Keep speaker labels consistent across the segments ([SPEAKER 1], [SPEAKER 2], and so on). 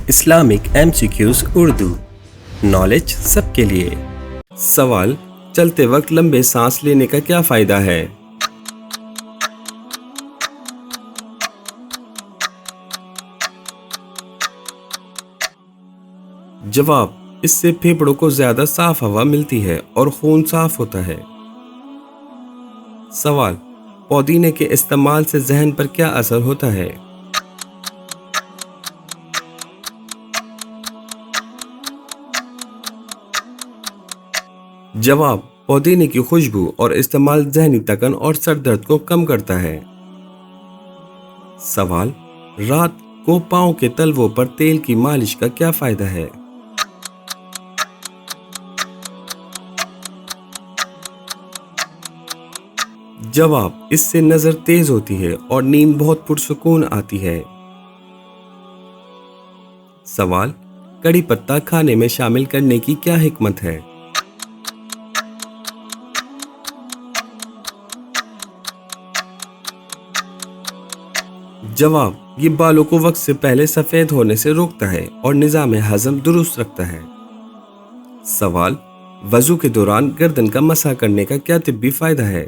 [SPEAKER 1] Islamic MCQs Urdu knowledge سب کے لیے۔ سوال: چلتے وقت لمبے سانس لینے کا کیا فائدہ ہے؟ جواب: اس سے پھیپھڑوں کو زیادہ صاف ہوا ملتی ہے اور خون صاف ہوتا ہے۔ سوال: پودینے کے استعمال سے ذہن پر کیا اثر ہوتا ہے؟ جواب: پودینے کی خوشبو اور استعمال ذہنی تھکن اور سر درد کو کم کرتا ہے۔ سوال: رات کو پاؤں کے تلووں پر تیل کی مالش کا کیا فائدہ ہے؟ جواب: اس سے نظر تیز ہوتی ہے اور نیند بہت پرسکون آتی ہے۔ سوال: کڑی پتہ کھانے میں شامل کرنے کی کیا حکمت ہے؟ جواب: یہ بالوں کو وقت سے پہلے سفید ہونے سے روکتا ہے اور نظام ہضم درست رکھتا ہے۔ سوال: وضو کے دوران گردن کا مسح کرنے کا کیا طبی فائدہ ہے؟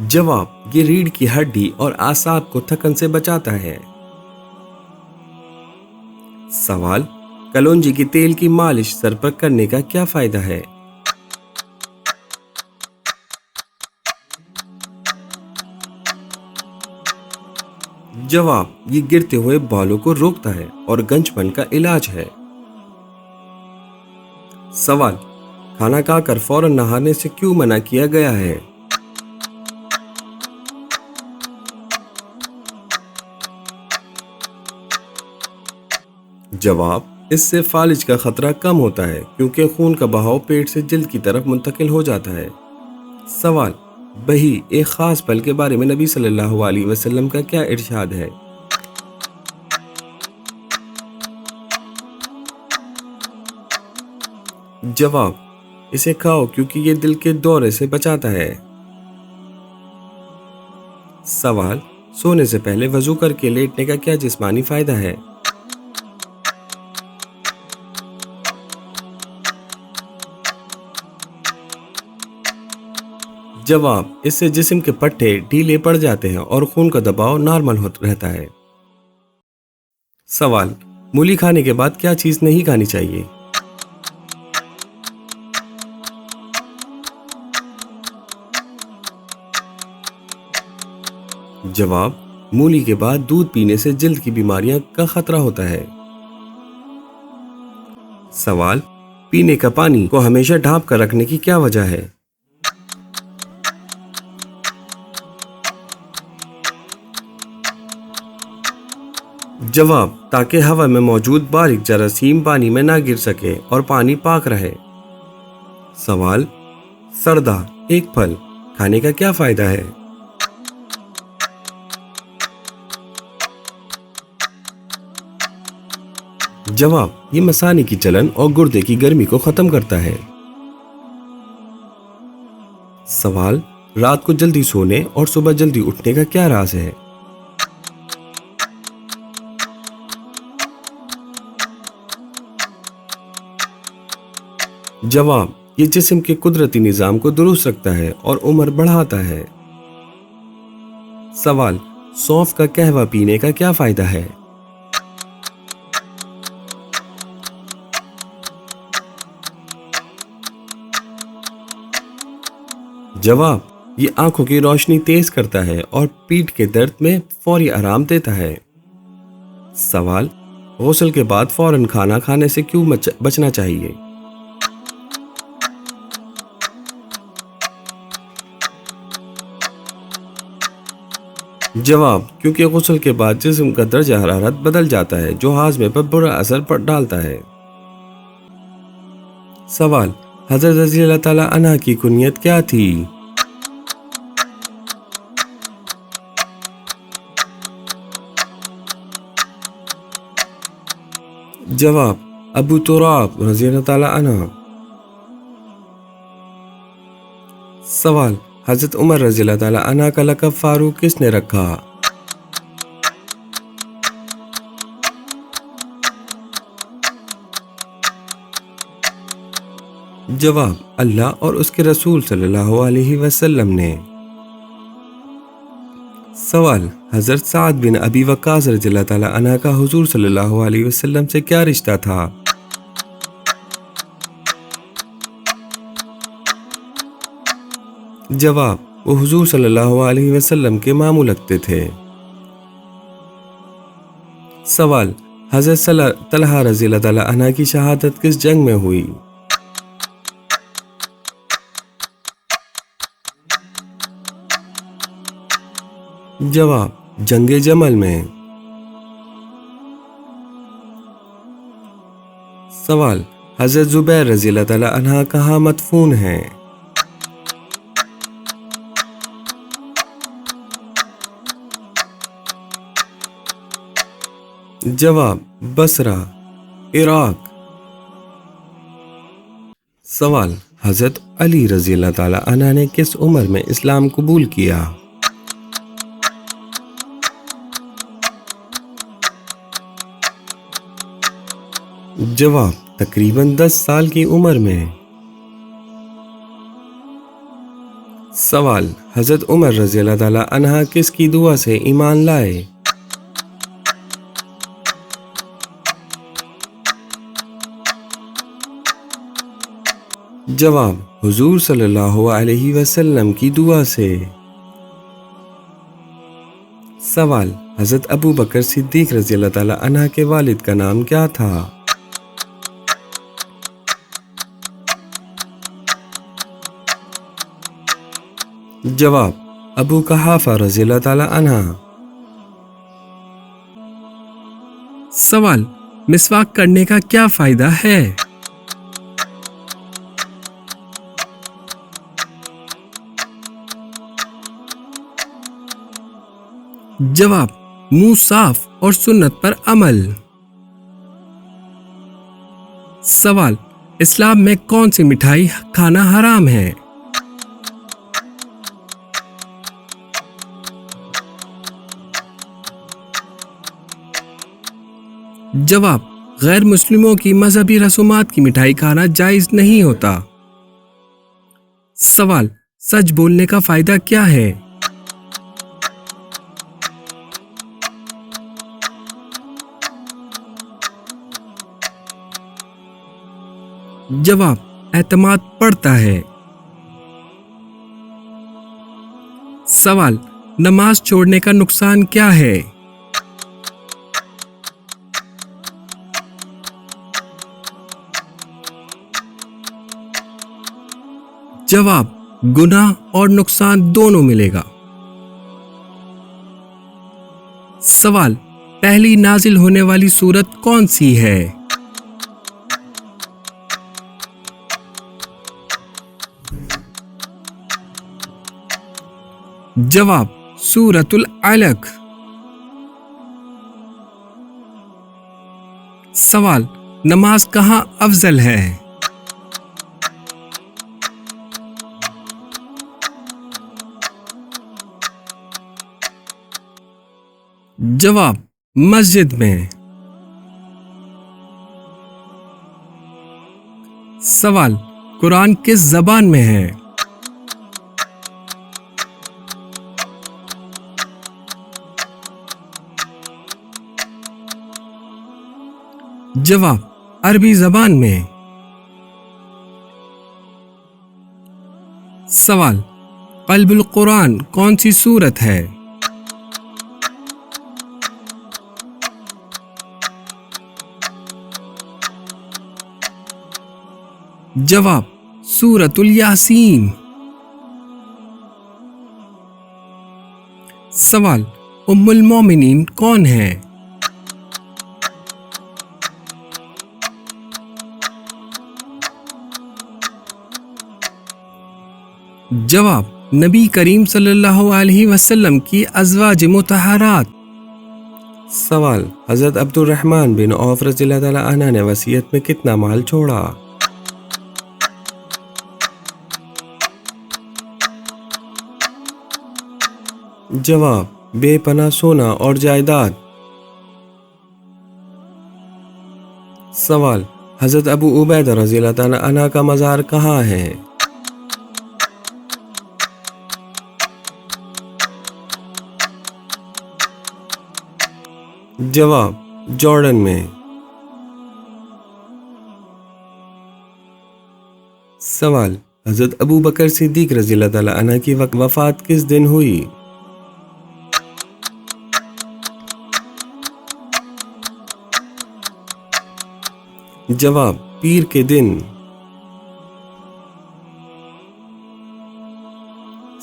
[SPEAKER 1] جواب: یہ ریڑھ کی ہڈی اور اعصاب کو تھکن سے بچاتا ہے۔ سوال: کلونجی کی تیل کی مالش سر پر کرنے کا کیا فائدہ ہے؟ جواب: یہ گرتے ہوئے بالوں کو روکتا ہے اور گنج پن کا علاج ہے۔ سوال: کھانا کھا کر فوراً نہانے سے کیوں منع کیا گیا ہے؟ جواب: اس سے فالج کا خطرہ کم ہوتا ہے کیونکہ خون کا بہاؤ پیٹ سے جلد کی طرف منتقل ہو جاتا ہے۔ سوال: بہی ایک خاص پل کے بارے میں نبی صلی اللہ علیہ وسلم کا کیا ارشاد ہے؟ جواب: اسے کھاؤ کیونکہ یہ دل کے دورے سے بچاتا ہے۔ سوال: سونے سے پہلے وضو کر کے لیٹنے کا کیا جسمانی فائدہ ہے؟ جواب: اس سے جسم کے پٹھے ڈھیلے پڑ جاتے ہیں اور خون کا دباؤ نارمل رہتا ہے۔ سوال: مولی کھانے کے بعد کیا چیز نہیں کھانی چاہیے؟ جواب: مولی کے بعد دودھ پینے سے جلد کی بیماریاں کا خطرہ ہوتا ہے۔ سوال: پینے کا پانی کو ہمیشہ ڈھانپ کر رکھنے کی کیا وجہ ہے؟ جواب: تاکہ ہوا میں موجود باریک جراثیم پانی میں نہ گر سکے اور پانی پاک رہے۔ سوال: سردا ایک پھل کھانے کا کیا فائدہ ہے؟ جواب: یہ مثانے کی جلن اور گردے کی گرمی کو ختم کرتا ہے۔ سوال: رات کو جلدی سونے اور صبح جلدی اٹھنے کا کیا راز ہے؟ جواب: یہ جسم کے قدرتی نظام کو درست رکھتا ہے اور عمر بڑھاتا ہے۔ سوال: سونف کا قہوہ پینے کا کیا فائدہ ہے؟ جواب: یہ آنکھوں کی روشنی تیز کرتا ہے اور پیٹھ کے درد میں فوری آرام دیتا ہے۔ سوال: غسل کے بعد فوراً کھانا کھانے سے کیوں بچنا چاہیے؟ جواب: کیونکہ غسل کے بعد جسم کا درجہ حرارت بدل جاتا ہے جو ہاضمے پر برا اثر ڈالتا ہے۔ سوال: حضرت رضی اللہ تعالیٰ عنہ کی کنیت کیا تھی؟ جواب: ابو تراب رضی اللہ تعالیٰ عنہ۔ سوال: حضرت عمر رضی اللہ تعالی عنہ کا لقب فاروق کس نے رکھا؟ جواب: اللہ اور اس کے رسول صلی اللہ علیہ وسلم نے۔ سوال: حضرت سعد بن ابی وقاص رضی اللہ تعالی عنہ کا حضور صلی اللہ علیہ وسلم سے کیا رشتہ تھا؟ جواب: وہ حضور صلی اللہ علیہ وسلم کے ماموں لگتے تھے۔ سوال: حضرت طلحہ رضی اللہ تعالی عنہ کی شہادت کس جنگ میں ہوئی؟ جواب: جنگ جمل میں۔ سوال: حضرت زبیر رضی اللہ تعالی عنہ کہاں مدفون ہیں؟ جواب: بصرہ، عراق۔ سوال: حضرت علی رضی اللہ تعالی عنہ نے کس عمر میں اسلام قبول کیا؟ جواب: تقریباً 10 سال کی عمر میں۔ سوال: حضرت عمر رضی اللہ تعالی عنہ کس کی دعا سے ایمان لائے؟ جواب: حضور صلی اللہ علیہ وسلم کی دعا سے۔ سوال: حضرت ابو بکر صدیق رضی اللہ تعالی عنہ کے والد کا نام کیا تھا؟ جواب: ابو قحافہ رضی اللہ تعالی عنہ۔
[SPEAKER 2] سوال: مسواک کرنے کا کیا فائدہ ہے؟ جواب: منہ صاف اور سنت پر عمل۔ سوال: اسلام میں کون سی مٹھائی کھانا حرام ہے؟ جواب: غیر مسلموں کی مذہبی رسومات کی مٹھائی کھانا جائز نہیں ہوتا۔ سوال: سچ بولنے کا فائدہ کیا ہے؟ جواب: اعتماد بڑھتا ہے۔ سوال: نماز چھوڑنے کا نقصان کیا ہے؟ جواب: گناہ اور نقصان دونوں ملے گا۔ سوال: پہلی نازل ہونے والی سورت کون سی ہے؟ جواب: سورۃ العلق۔ سوال: نماز کہاں افضل ہے؟ جواب: مسجد میں۔ سوال: قرآن کس زبان میں ہے؟ جواب: عربی زبان میں۔ سوال: قلب القرآن کون سی سورت ہے؟ جواب: سورۃ الیاسین۔ سوال: ام المومنین کون ہے؟ جواب: نبی کریم صلی اللہ علیہ وسلم کی ازواج مطہرات۔
[SPEAKER 1] سوال: حضرت عبد الرحمن بن عوف رضی اللہ تعالی عنہ نے وصیت میں کتنا مال چھوڑا؟ جواب بے پناہ سونا اور جائیداد۔ سوال حضرت ابو عبیدہ رضی اللہ تعالیٰ عنہ کا مزار کہاں ہے؟ جواب جارڈن میں۔ سوال حضرت ابو بکر صدیق رضی اللہ تعالیٰ عنہ کی وفات کس دن ہوئی؟ جواب پیر کے دن۔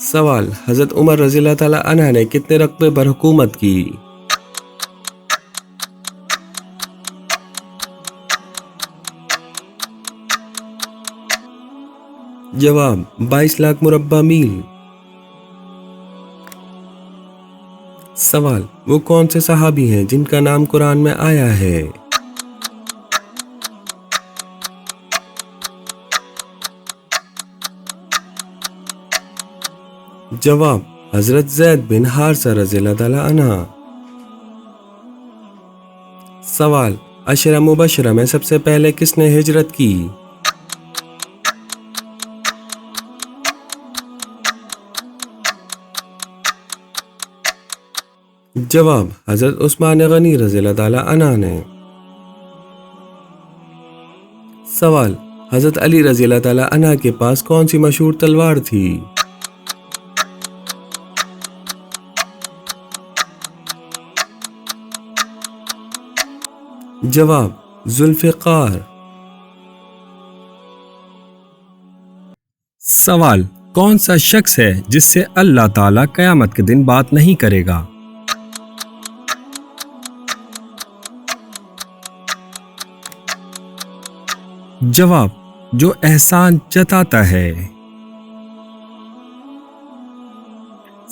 [SPEAKER 1] سوال حضرت عمر رضی اللہ تعالیٰ عنہ نے کتنے رقبے پر حکومت کی؟ جواب 22 لاکھ مربع میل۔ سوال وہ کون سے صحابی ہیں جن کا نام قرآن میں آیا ہے؟ جواب حضرت زید بن حارثہ رضی اللہ تعالیٰ عنہ۔ سوال عشرہ مبشرہ میں سب سے پہلے کس نے ہجرت کی؟ جواب حضرت عثمان غنی رضی اللہ تعالیٰ عنہ نے۔ سوال حضرت علی رضی اللہ تعالیٰ عنہ کے پاس کون سی مشہور تلوار تھی؟ جواب ذوالفقار۔
[SPEAKER 2] سوال کون سا شخص ہے جس سے اللہ تعالیٰ قیامت کے دن بات نہیں کرے گا؟ جواب جو احسان جتاتا ہے۔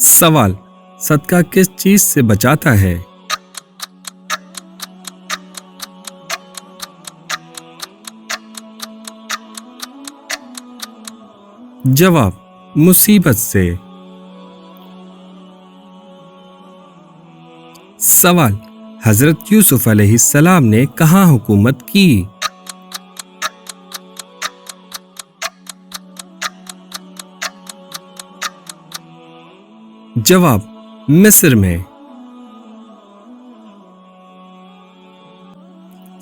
[SPEAKER 2] سوال صدقہ کس چیز سے بچاتا ہے؟ جواب مصیبت سے۔ سوال حضرت یوسف علیہ السلام نے کہاں حکومت کی؟ جواب مصر میں۔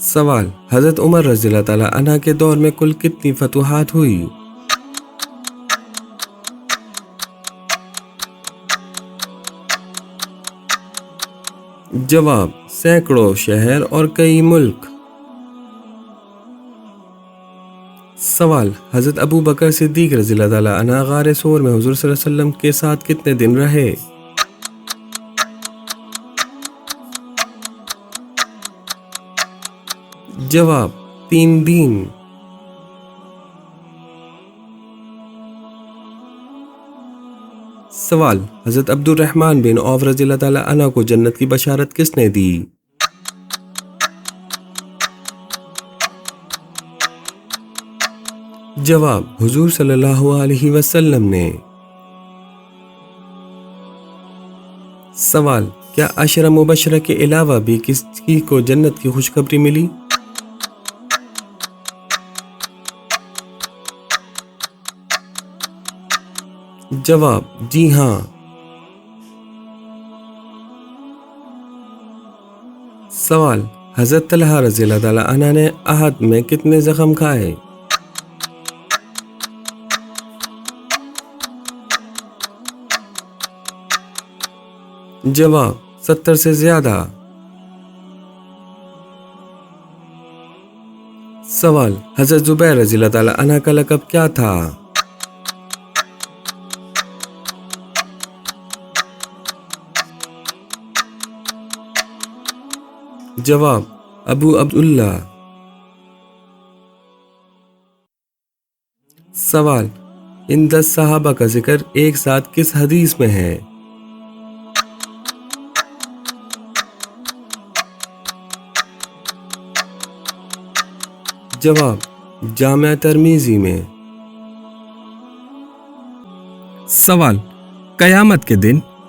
[SPEAKER 1] سوال حضرت عمر رضی اللہ تعالیٰ عنہ کے دور میں کل کتنی فتوحات ہوئی؟ جواب سینکڑوں شہر اور کئی ملک۔ سوال حضرت ابو بکر صدیق رضی اللہ تعالیٰ عنہ غار ثور میں حضور صلی اللہ علیہ وسلم کے ساتھ کتنے دن رہے؟ جواب 3 دن۔ سوال حضرت عبد الرحمن بن عوف رضی اللہ تعالیٰ عنہ کو جنت کی بشارت کس نے دی؟ جواب حضور صلی اللہ علیہ وسلم نے۔ سوال کیا عشرہ مبشرہ کے علاوہ بھی کسی کو جنت کی خوشخبری ملی؟ جواب جی ہاں۔ سوال حضرت طلحہ رضی اللہ تعالیٰ عنہ نے احد میں کتنے زخم کھائے؟ جواب 70 سے زیادہ۔ سوال حضرت زبیر رضی اللہ تعالیٰ عنہ کا لقب کیا تھا؟ جواب ابو عبداللہ۔ سوال ان 10 صحابہ کا ذکر ایک ساتھ کس حدیث میں ہے؟ جواب جامع ترمذی میں۔
[SPEAKER 2] سوال قیامت کے دن